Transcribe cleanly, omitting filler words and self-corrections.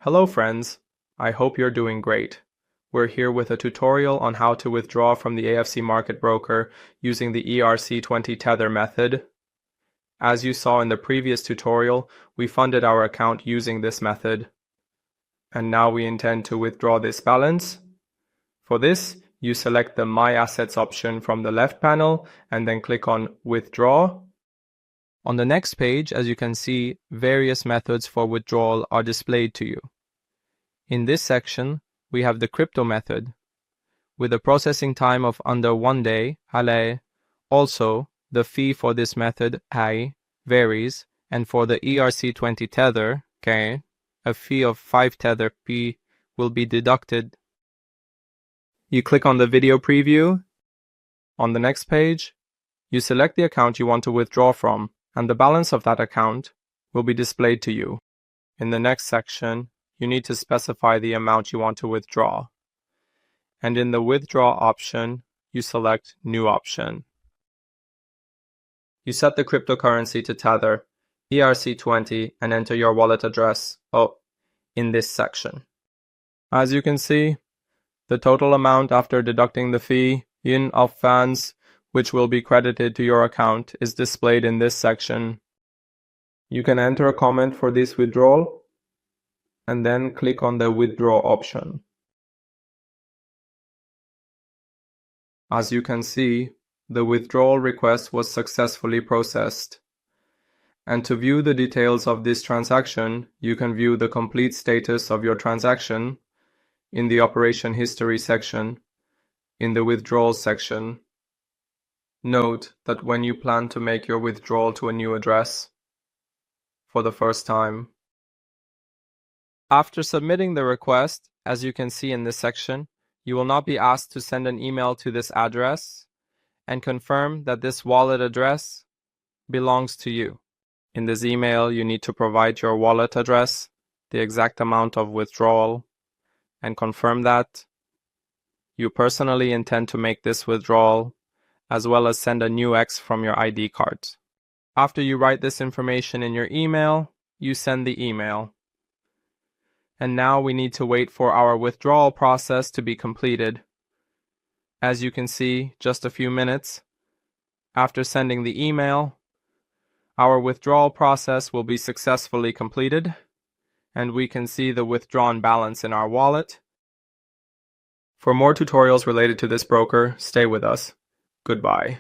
Hello friends, I hope you're doing great. We're here with a tutorial on how to withdraw from the IFC market broker using the ERC20 Tether method. As you saw in the previous tutorial, we funded our account using this method. And now we intend to withdraw this balance. For this, you select the My Assets option from the left panel and then click on Withdraw. On the next page, as you can see, various methods for withdrawal are displayed to you. In this section, we have the crypto method, with a processing time of under 1 day. Also, the fee for this method varies, and for the ERC20 Tether, a fee of 5 Tether P will be deducted. You click on the video preview. On the next page, you select the account you want to withdraw from, and the balance of that account will be displayed to you. In the next section, you need to specify the amount you want to withdraw. And in the Withdraw option, you select New option. You set the cryptocurrency to Tether, ERC20, and enter your wallet address, in this section. As you can see, the total amount after deducting the fee of funds which will be credited to your account is displayed in this section. You can enter a comment for this withdrawal and then click on the Withdraw option. As you can see, the withdrawal request was successfully processed. And to view the details of this transaction, you can view the complete status of your transaction in the Operation History section, in the Withdrawal section. Note that when you plan to make your withdrawal to a new address for the first time, after submitting the request, as you can see in this section, you will not be asked to send an email to this address and confirm that this wallet address belongs to you. In this email, you need to provide your wallet address, the exact amount of withdrawal, and confirm that you personally intend to make this withdrawal, as well as send a new X from your ID card. After you write this information in your email, you send the email. And now we need to wait for our withdrawal process to be completed. As you can see, just a few minutes after sending the email, our withdrawal process will be successfully completed, and we can see the withdrawn balance in our wallet. For more tutorials related to this broker, stay with us. Goodbye.